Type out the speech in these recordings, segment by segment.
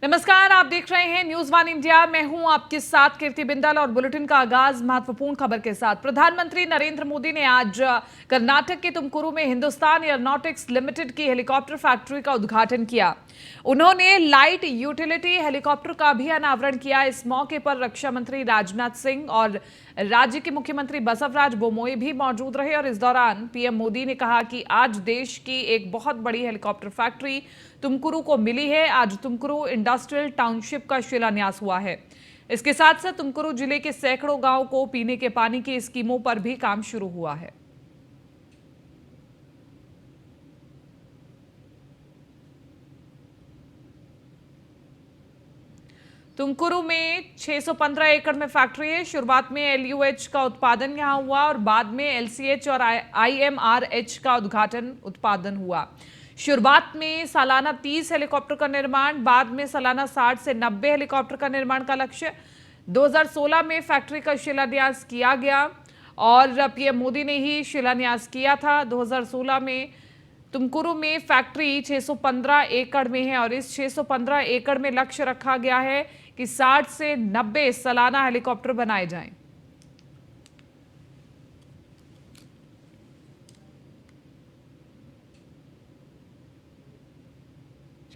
नमस्कार, आप देख रहे हैं न्यूज वन इंडिया। मैं हूं आपके साथ कीर्ति बिंदल और बुलेटिन का आगाज महत्वपूर्ण खबर के साथ। प्रधानमंत्री नरेंद्र मोदी ने आज कर्नाटक के तुमकुरू में हिंदुस्तान एयरोनॉटिक्स लिमिटेड की हेलीकॉप्टर फैक्ट्री का उद्घाटन किया। उन्होंने लाइट यूटिलिटी हेलीकॉप्टर का भी अनावरण किया। इस मौके पर रक्षा मंत्री राजनाथ सिंह और राज्य के मुख्यमंत्री बसवराज बोमोई भी मौजूद रहे और इस दौरान पीएम मोदी ने कहा कि आज देश की एक बहुत बड़ी हेलीकॉप्टर फैक्ट्री तुमकुरू को मिली है। आज तुमकुरू इंडस्ट्रियल टाउनशिप का शिलान्यास हुआ है। इसके साथ साथ तुमकुरू जिले के सैकड़ों गांवों को पीने के पानी की स्कीमों पर भी काम शुरू हुआ है। तुमकुरू में 615 एकड़ में फैक्ट्री है। शुरुआत में एलयूएच का उत्पादन यहां हुआ और बाद में एलसीएच और आईएमआरएच का उत्पादन हुआ। शुरुआत में सालाना 30 हेलीकॉप्टर का निर्माण, बाद में सालाना 60 से 90 हेलीकॉप्टर का निर्माण का लक्ष्य। 2016 में फैक्ट्री का शिलान्यास किया गया और पीएम मोदी ने ही शिलान्यास किया था। 2016 में तुमकुरू में फैक्ट्री 615 एकड़ में है और इस 615 एकड़ में लक्ष्य रखा गया है कि 60 से 90 सालाना हेलीकॉप्टर बनाए जाएं।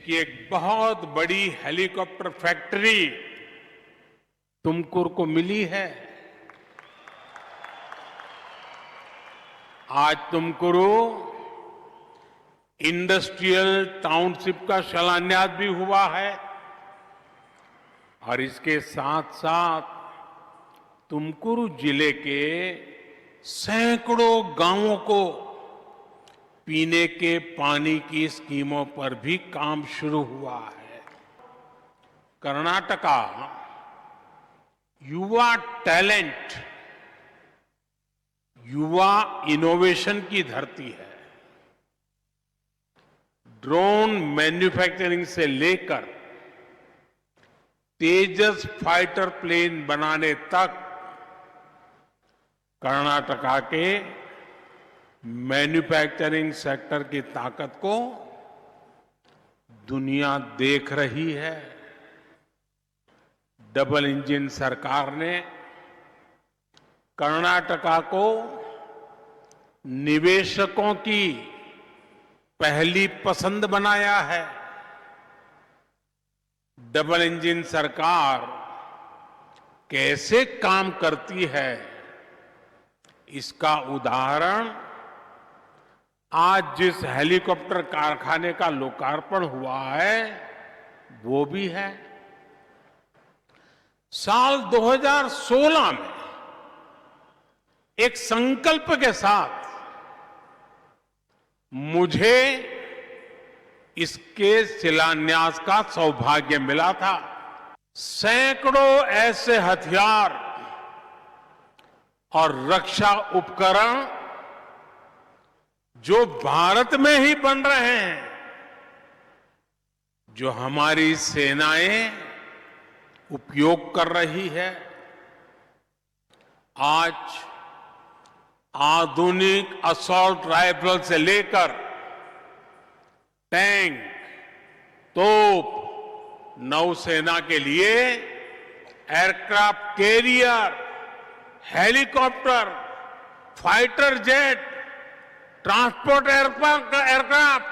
कि एक बहुत बड़ी हेलीकॉप्टर फैक्ट्री तुमकुर को मिली है। आज तुमकुरू इंडस्ट्रियल टाउनशिप का शिलान्यास भी हुआ है और इसके साथ साथ तुमकुरू जिले के सैकड़ों गांवों को पीने के पानी की स्कीमों पर भी काम शुरू हुआ है। कर्नाटका युवा टैलेंट, युवा इनोवेशन की धरती है। ड्रोन मैन्युफैक्चरिंग से लेकर तेजस फाइटर प्लेन बनाने तक कर्नाटका के मैन्युफैक्चरिंग सेक्टर की ताकत को दुनिया देख रही है। डबल इंजन सरकार ने कर्नाटका को निवेशकों की पहली पसंद बनाया है। डबल इंजन सरकार कैसे काम करती है, इसका उदाहरण आज जिस हेलीकॉप्टर कारखाने का लोकार्पण हुआ है वो भी है। साल 2016 में एक संकल्प के साथ मुझे इसके शिलान्यास का सौभाग्य मिला था। सैकड़ों ऐसे हथियार और रक्षा उपकरण जो भारत में ही बन रहे हैं, जो हमारी सेनाएं उपयोग कर रही है। आज आधुनिक असॉल्ट राइफल से लेकर टैंक, तोप, नौसेना के लिए aircraft carrier, helicopter, fighter jet, transport aircraft,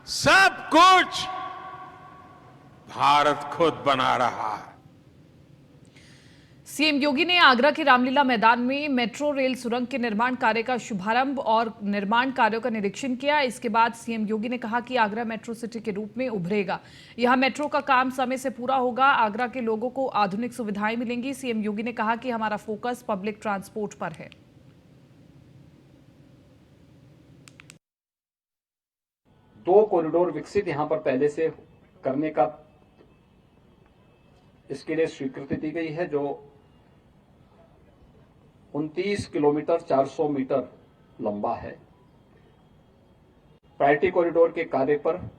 सब कुछ भारत खुद बना रहा है। सीएम योगी ने आगरा के रामलीला मैदान में मेट्रो रेल सुरंग के निर्माण कार्य का शुभारंभ और निर्माण कार्यों का निरीक्षण किया। इसके बाद सीएम योगी ने कहा कि आगरा मेट्रो सिटी के रूप में उभरेगा। यहां मेट्रो का काम समय से पूरा होगा। आगरा के लोगों को आधुनिक सुविधाएं मिलेंगी। सीएम योगी ने कहा कि हमारा फोकस पब्लिक ट्रांसपोर्ट पर है। 2 कॉरिडोर विकसित यहां पर पहले से करने का इसके लिए स्वीकृति दी गई है, जो 29 किलोमीटर 400 मीटर लंबा है। प्रायोरिटी कॉरिडोर के कार्य पर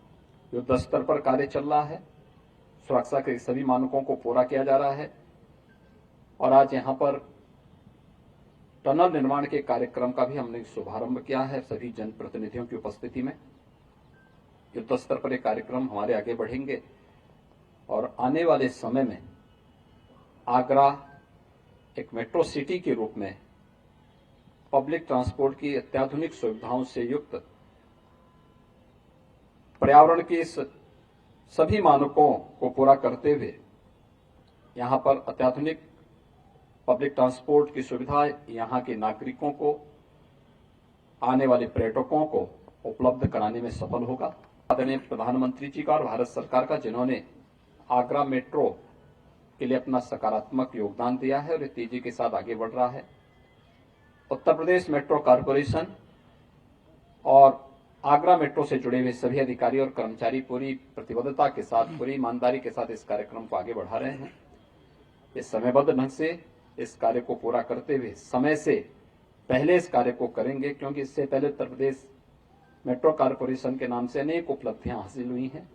युद्ध स्तर पर कार्य चल रहा है। सुरक्षा के सभी मानकों को पूरा किया जा रहा है और आज यहां पर टनल निर्माण के कार्यक्रम का भी हमने शुभारंभ किया है सभी जनप्रतिनिधियों की उपस्थिति में। युद्ध स्तर पर ये कार्यक्रम हमारे आगे बढ़ेंगे और आने वाले समय में आगरा एक मेट्रो सिटी के रूप में पब्लिक ट्रांसपोर्ट की अत्याधुनिक सुविधाओं से युक्त, पर्यावरण की सभी मानकों को पूरा करते हुए यहां पर अत्याधुनिक पब्लिक ट्रांसपोर्ट की सुविधा यहां के नागरिकों को, आने वाले पर्यटकों को उपलब्ध कराने में सफल होगा। आदरणीय प्रधानमंत्री जी का और भारत सरकार का, जिन्होंने आगरा मेट्रो के लिए अपना सकारात्मक योगदान दिया है और तेजी के साथ आगे बढ़ रहा है। उत्तर प्रदेश मेट्रो कॉरपोरेशन और आगरा मेट्रो से जुड़े हुए सभी अधिकारी और कर्मचारी पूरी प्रतिबद्धता के साथ, पूरी ईमानदारी के साथ इस कार्यक्रम को आगे बढ़ा रहे हैं। ये समयबद्ध ढंग से इस कार्य को पूरा करते हुए समय से पहले इस कार्य को करेंगे, क्योंकि इससे पहले उत्तर प्रदेश मेट्रो कॉरपोरेशन के नाम से अनेक उपलब्धियां हासिल हुई हैं।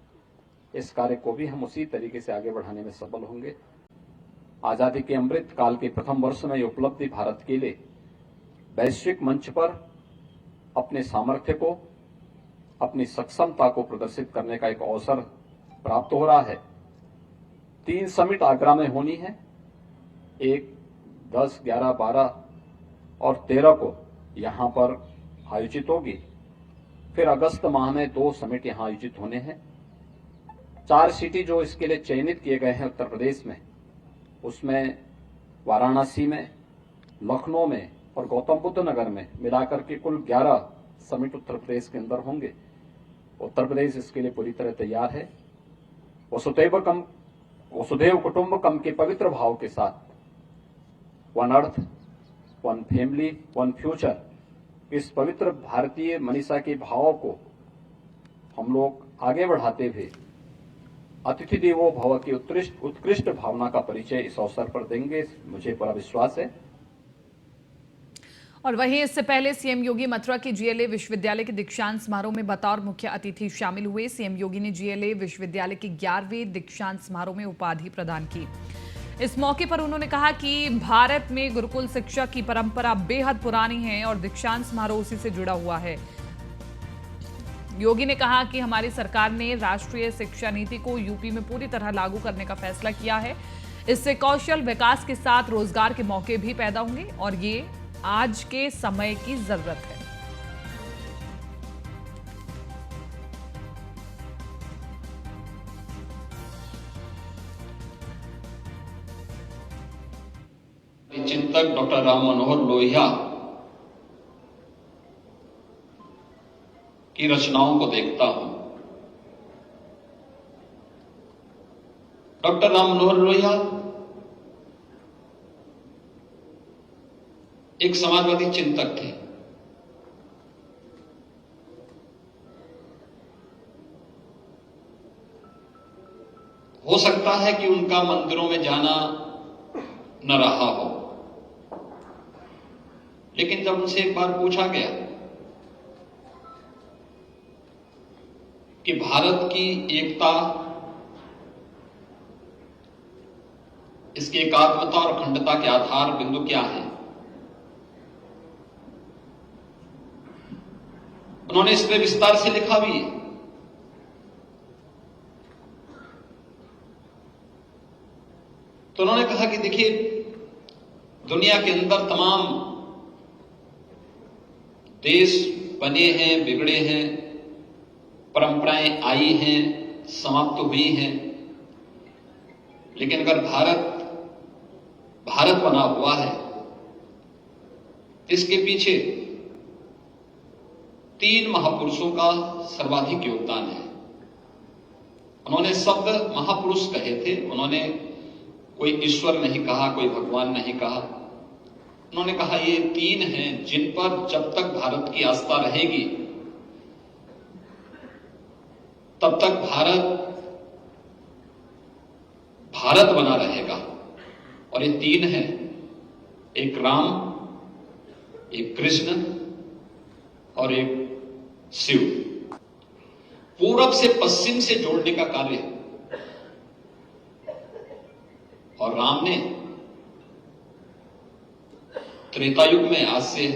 इस कार्य को भी हम उसी तरीके से आगे बढ़ाने में सफल होंगे। आजादी के अमृत काल के प्रथम वर्ष में ये उपलब्धि भारत के लिए वैश्विक मंच पर अपने सामर्थ्य को, अपनी सक्षमता को प्रदर्शित करने का एक अवसर प्राप्त हो रहा है। 3 समिट आगरा में होनी है, 1, 10, 11, 12 और 13 को यहां पर आयोजित होगी। फिर अगस्त माह में 2 समिट यहां आयोजित होने हैं। 4 सिटी जो इसके लिए चयनित किए गए हैं उत्तर प्रदेश में, उसमें वाराणसी में, लखनऊ में और गौतम बुद्ध नगर में मिलाकर के कुल 11 समिट उत्तर प्रदेश के अंदर होंगे। उत्तर प्रदेश इसके लिए पूरी तरह तैयार है। वसुधैव कुटुंबकम के पवित्र भाव के साथ, one earth, one family, one future, इस पवित्र भारतीय मनीषा के भावों को हम लोग आगे बढ़ाते हुए अतिथि देवो भव की उत्कृष्ट भावना का परिचय इस अवसर पर देंगे, मुझे पूरा विश्वास है। और वहीं इससे पहले सीएम योगी मथुरा के जीएलए विश्वविद्यालय के दीक्षांत समारोह में बतौर मुख्य अतिथि शामिल हुए। सीएम योगी ने जीएलए विश्वविद्यालय के 11वें दीक्षांत समारोह में उपाधि प्रदान की। इस मौके पर उन्होंने कहा कि भारत में गुरुकुल शिक्षा की परंपरा बेहद पुरानी है और दीक्षांत समारोह उसी से जुड़ा हुआ है। योगी ने कहा कि हमारी सरकार ने राष्ट्रीय शिक्षा नीति को यूपी में पूरी तरह लागू करने का फैसला किया है। इससे कौशल विकास के साथ रोजगार के मौके भी पैदा होंगे और ये आज के समय की जरूरत है। चिंतक डॉक्टर राम मनोहर लोहिया की रचनाओं को देखता हूं। डॉक्टर राम मनोहर लोहिया एक समाजवादी चिंतक थे। हो सकता है कि उनका मंदिरों में जाना न रहा हो, लेकिन जब उनसे एक बार पूछा गया कि भारत की एकता, इसकी एकात्मता और अखंडता के आधार बिंदु क्या है, उन्होंने इस पर विस्तार से लिखा भी है। तो उन्होंने कहा कि देखिए, दुनिया के अंदर तमाम देश बने हैं, बिगड़े हैं, परंपराएं आई हैं, समाप्त हुई हैं, लेकिन अगर भारत बना हुआ है, इसके पीछे 3 महापुरुषों का सर्वाधिक योगदान है। उन्होंने शब्द महापुरुष कहे थे, उन्होंने कोई ईश्वर नहीं कहा, कोई भगवान नहीं कहा। उन्होंने कहा ये 3 हैं जिन पर जब तक भारत की आस्था रहेगी तब तक भारत बना रहेगा। और ये 3 हैं, एक राम, एक कृष्ण और एक शिव। पूरब से पश्चिम से जोड़ने का कार्य, और राम ने त्रेता युग में आज से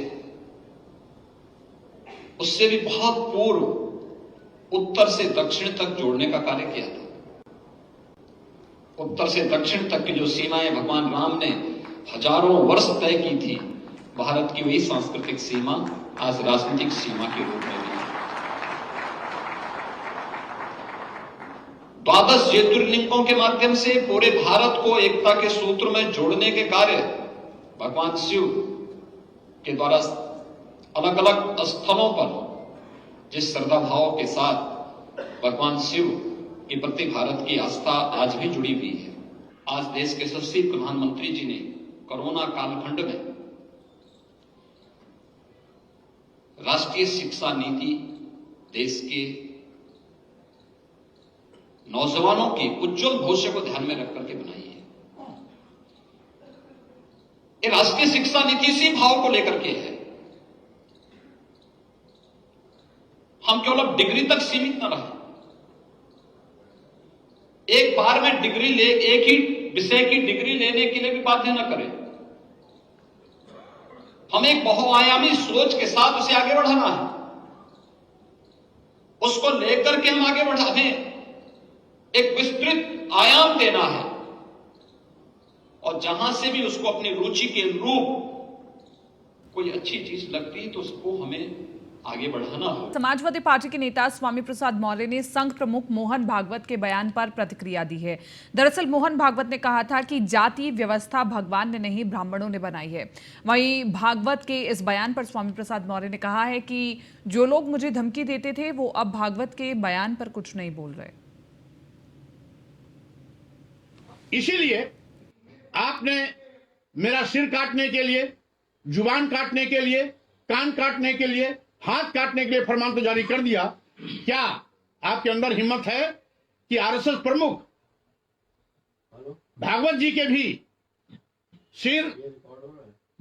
उससे भी बहुत पूर्व उत्तर से दक्षिण तक जोड़ने का कार्य किया था। उत्तर से दक्षिण तक की जो सीमाएं भगवान राम ने हजारों वर्ष तय की थी, भारत की वही सांस्कृतिक सीमा आज राजनीतिक सीमा के रूप में भी है। 12 ज्योतिर्लिंगों के माध्यम से पूरे भारत को एकता के सूत्र में जोड़ने के कार्य भगवान शिव के द्वारा अलग अलग स्थलों पर जिस श्रद्धा भाव के साथ भगवान शिव के प्रति भारत की आस्था आज भी जुड़ी हुई है। आज देश के यशस्वी प्रधानमंत्री जी ने कोरोना कालखंड में राष्ट्रीय शिक्षा नीति देश के नौजवानों के उज्जवल भविष्य को ध्यान में रख करके बनाई है। ये राष्ट्रीय शिक्षा नीति इसी भाव को लेकर के है। हम केवल अब डिग्री तक सीमित न रहे, एक बार में डिग्री ले, एक ही विषय की डिग्री लेने के लिए भी बाध्य न करें। हम एक बहुआयामी सोच के साथ उसे आगे बढ़ाना है, उसको लेकर के हम आगे बढ़ाने एक विस्तृत आयाम देना है और जहां से भी उसको अपनी रुचि के अनुरूप कोई अच्छी चीज लगती है तो उसको हमें आगे बढ़ाना हो। समाजवादी पार्टी के नेता स्वामी प्रसाद मौर्य ने संघ प्रमुख मोहन भागवत के बयान पर प्रतिक्रिया दी है। दरअसल मोहन भागवत ने कहा था कि जाति व्यवस्था भगवान ने नहीं ब्राह्मणों ने बनाई है। वहीं भागवत के इस बयान पर स्वामी प्रसाद मौर्य ने कहा है कि जो लोग मुझे धमकी देते थे वो अब भागवत के बयान पर कुछ नहीं बोल रहे। इसीलिए आपने मेरा सिर काटने के लिए, जुबान काटने के लिए, कान काटने के लिए, हाथ काटने के लिए फरमान तो जारी कर दिया। क्या आपके अंदर हिम्मत है कि आरएसएस प्रमुख भागवत जी के भी सिर,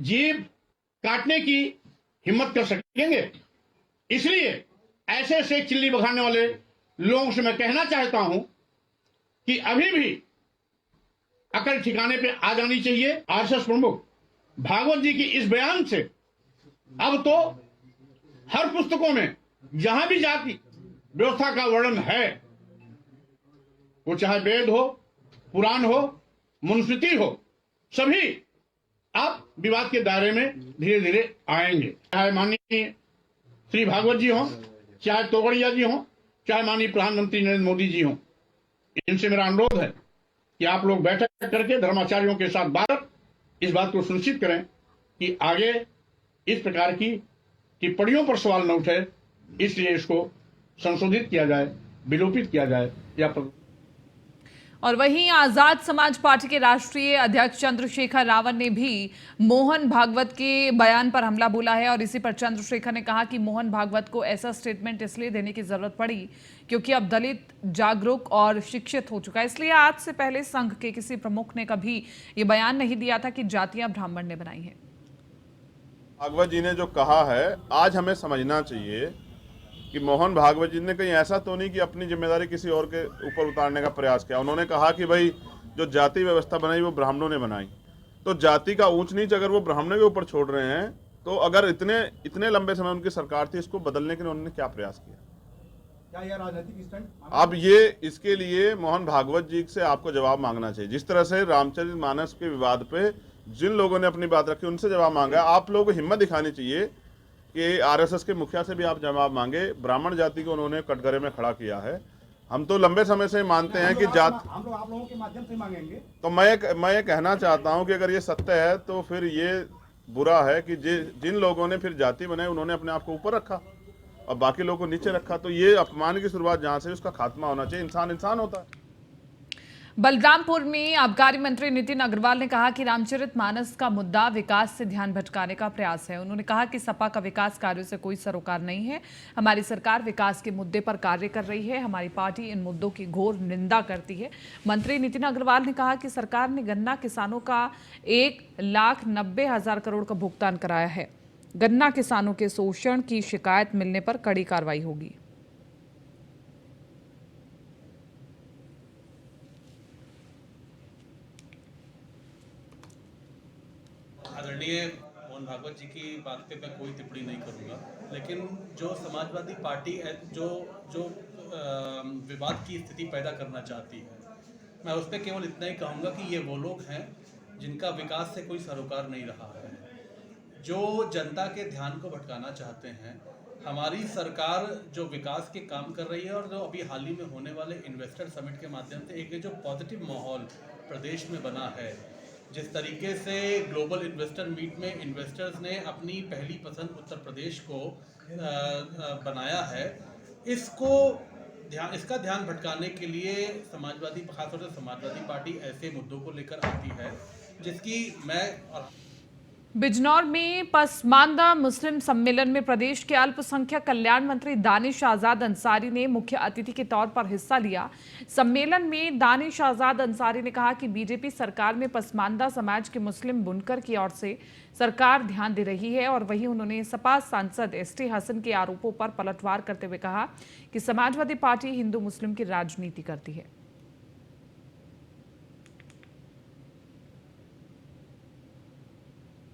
जीभ काटने की हिम्मत कर सकेंगे? इसलिए ऐसे ऐसे चिल्ली बघाड़ने वाले लोगों से मैं कहना चाहता हूं कि अभी भी अकल ठिकाने पे आ जानी चाहिए। आरएसएस प्रमुख भागवत जी की इस बयान से अब तो हर पुस्तकों में जहां भी जाति व्यवस्था का वर्णन है, वो चाहे वेद हो, पुराण हो, मनुस्मृति हो, सभी अब विवाद के दायरे में धीरे धीरे आएंगे। चाहे माननीय श्री भागवत जी हो, चाहे तोगड़िया जी हो, चाहे माननीय प्रधानमंत्री नरेंद्र मोदी जी हो, इनसे मेरा अनुरोध है कि आप लोग बैठक करके धर्माचार्यों के साथ इस बात को सुनिश्चित करें कि आगे इस प्रकार की टिप्पणियों पर सवाल न उठे, इसलिए इसको संशोधित किया जाए, विलोपित किया जाए या और वहीं आजाद समाज पार्टी के राष्ट्रीय अध्यक्ष चंद्रशेखर रावत ने भी मोहन भागवत के बयान पर हमला बोला है और इसी पर चंद्रशेखर ने कहा कि मोहन भागवत को ऐसा स्टेटमेंट इसलिए देने की जरूरत पड़ी क्योंकि अब दलित जागरूक और शिक्षित हो चुका है। इसलिए आज से पहले संघ के किसी प्रमुख ने कभी ये बयान नहीं दिया था कि जातियां ब्राह्मण ने बनाई हैं। भागवत जी ने जो कहा है, आज हमें समझना चाहिए कि मोहन भागवत जी ने कहीं ऐसा तो नहीं कि अपनी जिम्मेदारी किसी और के ऊपर उतारने का प्रयास किया। उन्होंने कहा कि भाई जो जाति व्यवस्था बनाई वो ब्राह्मणों ने बनाई, तो जाति का ऊंच नीच अगर वो ब्राह्मणों के ऊपर छोड़ रहे हैं तो अगर इतने लंबे समय उनकी सरकार थी, इसको बदलने के लिए उन्होंने क्या प्रयास किया? क्या यह राजनीतिक स्टंट? अब ये इसके लिए मोहन भागवत जी से आपको जवाब मांगना चाहिए। जिस तरह से रामचरितमानस के विवाद पे जिन लोगों ने अपनी बात रखी उनसे जवाब मांगा, आप लोगों को हिम्मत दिखानी चाहिए कि आरएसएस के मुखिया से भी आप जवाब मांगे। ब्राह्मण जाति को उन्होंने कटघरे में खड़ा किया है। हम तो लंबे समय से मानते हैं कि जात हम लोग आप लोगों के माध्यम से मांगेंगे। तो मैं ये कहना चाहता हूं कि अगर ये सत्य है तो फिर ये बुरा है कि जिन लोगों ने फिर जाति बनाई उन्होंने अपने आप को ऊपर रखा और बाकी लोगों को नीचे रखा, तो ये अपमान की शुरुआत जहां से उसका खात्मा होना चाहिए। इंसान इंसान होता है। बलरामपुर में आबकारी मंत्री नितिन अग्रवाल ने कहा कि रामचरितमानस का मुद्दा विकास से ध्यान भटकाने का प्रयास है। उन्होंने कहा कि सपा का विकास कार्यों से कोई सरोकार नहीं है। हमारी सरकार विकास के मुद्दे पर कार्य कर रही है। हमारी पार्टी इन मुद्दों की घोर निंदा करती है। मंत्री नितिन अग्रवाल ने कहा कि सरकार ने गन्ना किसानों का 1,90,000 करोड़ का भुगतान कराया है। गन्ना किसानों के शोषण की शिकायत मिलने पर कड़ी कार्रवाई होगी। आदरणीय मोहन भागवत जी की बात पे मैं कोई टिप्पणी नहीं करूंगा, लेकिन जो समाजवादी पार्टी है जो विवाद की स्थिति पैदा करना चाहती है, मैं उस पर केवल इतना ही कहूँगा कि ये वो लोग हैं जिनका विकास से कोई सरोकार नहीं रहा है, जो जनता के ध्यान को भटकाना चाहते हैं। हमारी सरकार जो विकास के काम कर रही है और जो अभी हाल ही में होने वाले इन्वेस्टर समिट के माध्यम से एक जो पॉजिटिव माहौल प्रदेश में बना है, जिस तरीके से ग्लोबल इन्वेस्टर मीट में इन्वेस्टर्स ने अपनी पहली पसंद उत्तर प्रदेश को बनाया है, इसका ध्यान भटकाने के लिए समाजवादी, खासतौर से समाजवादी पार्टी ऐसे मुद्दों को लेकर आती है जिसकी मैं और बिजनौर में पसमानदा मुस्लिम सम्मेलन में प्रदेश के अल्पसंख्यक कल्याण मंत्री दानिश आजाद अंसारी ने मुख्य अतिथि के तौर पर हिस्सा लिया। सम्मेलन में दानिश आजाद अंसारी ने कहा कि बीजेपी सरकार में पसमानदा समाज के मुस्लिम बुनकर की ओर से सरकार ध्यान दे रही है, और वहीं उन्होंने सपा सांसद एसटी हसन के आरोपों पर पलटवार करते हुए कहा कि समाजवादी पार्टी हिंदू मुस्लिम की राजनीति करती है।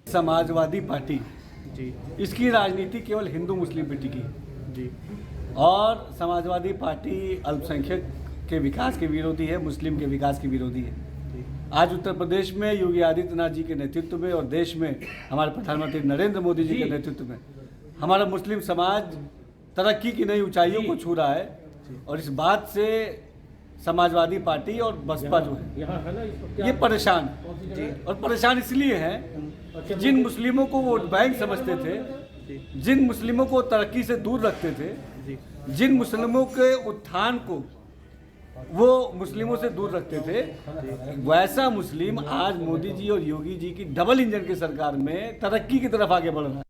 समाजवादी पार्टी जी, इसकी राजनीति केवल हिंदू मुस्लिम पे टिकी जी, और समाजवादी पार्टी अल्पसंख्यक के विकास के विरोधी है, मुस्लिम के विकास के विरोधी है। आज उत्तर प्रदेश में योगी आदित्यनाथ जी के नेतृत्व में और देश में हमारे प्रधानमंत्री नरेंद्र मोदी जी के नेतृत्व में हमारा मुस्लिम समाज तरक्की की नई ऊंचाइयों को छू रहा है, और इस बात से समाजवादी पार्टी और बसपा जो है ये परेशान है। और परेशान इसलिए है कि जिन मुस्लिमों को वोट बैंक समझते थे, जिन मुस्लिमों को तरक्की से दूर रखते थे, जिन मुस्लिमों के उत्थान को वो मुस्लिमों से दूर रखते थे, वैसा मुस्लिम आज मोदी जी और योगी जी की डबल इंजन की सरकार में तरक्की की तरफ आगे बढ़ रहा है।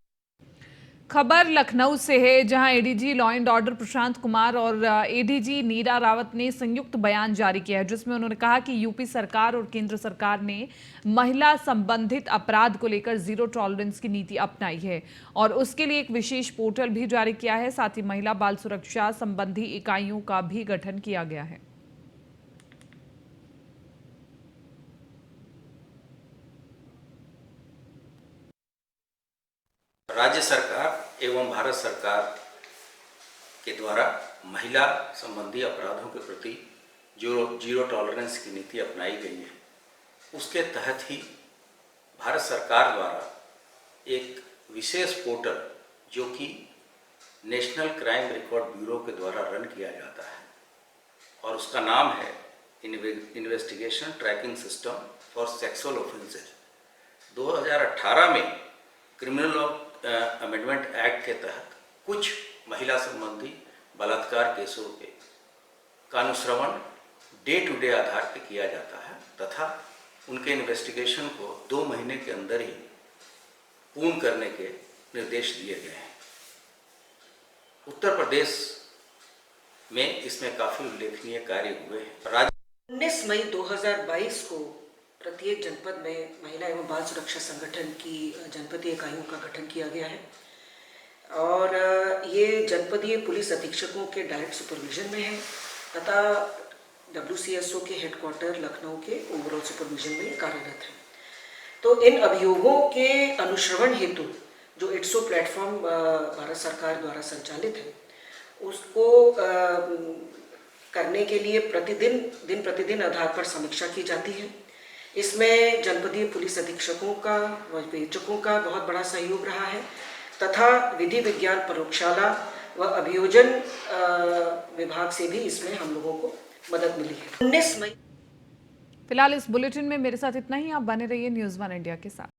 खबर लखनऊ से है, जहां ADG law and order Prashant Kumar और एडीजी नीरा रावत ने संयुक्त बयान जारी किया है, जिसमें उन्होंने कहा कि यूपी सरकार और केंद्र सरकार ने महिला संबंधित अपराध को लेकर जीरो टॉलरेंस की नीति अपनाई है, और उसके लिए एक विशेष पोर्टल भी जारी किया है। साथ ही महिला बाल सुरक्षा संबंधी इकाइयों का भी गठन किया गया है। राज्य सरकार एवं भारत सरकार के द्वारा महिला संबंधी अपराधों के प्रति जो जीरो टॉलरेंस की नीति अपनाई गई है, उसके तहत ही भारत सरकार द्वारा एक विशेष पोर्टल जो कि नेशनल क्राइम रिकॉर्ड ब्यूरो के द्वारा रन किया जाता है, और उसका नाम है investigation tracking system for sexual offences. 2018 में क्रिमिनल अमेंडमेंट एक्ट के तहत कुछ महिला संबंधी बलात्कार केसों का अनुश्रवण डे टू डे आधार पर किया जाता है, तथा उनके इन्वेस्टिगेशन को 2 महीने के अंदर ही पूर्ण करने के निर्देश दिए गए हैं। उत्तर प्रदेश में इसमें काफ़ी उल्लेखनीय कार्य हुए हैं। 19 मई 2022 को प्रत्येक जनपद में महिला एवं बाल सुरक्षा संगठन की जनपदीय इकाइयों का गठन किया गया है, और ये जनपदीय पुलिस अधीक्षकों के डायरेक्ट सुपरविजन में है, तथा WCSO के हेडक्वार्टर लखनऊ के ओवरऑल सुपरविजन में कार्यरत है। तो इन अभियोगों के अनुश्रवण हेतु जो ITSO प्लेटफॉर्म भारत सरकार द्वारा संचालित है, उसको करने के लिए दिन प्रतिदिन आधार पर समीक्षा की जाती है। इसमें जनपदीय पुलिस अधीक्षकों का व विवेचकों का बहुत बड़ा सहयोग रहा है, तथा विधि विज्ञान प्रयोगशाला व अभियोजन विभाग से भी इसमें हम लोगों को मदद मिली है। 19 मई। फिलहाल इस बुलेटिन में मेरे साथ इतना ही। आप बने रहिए न्यूज़ 1 इंडिया के साथ।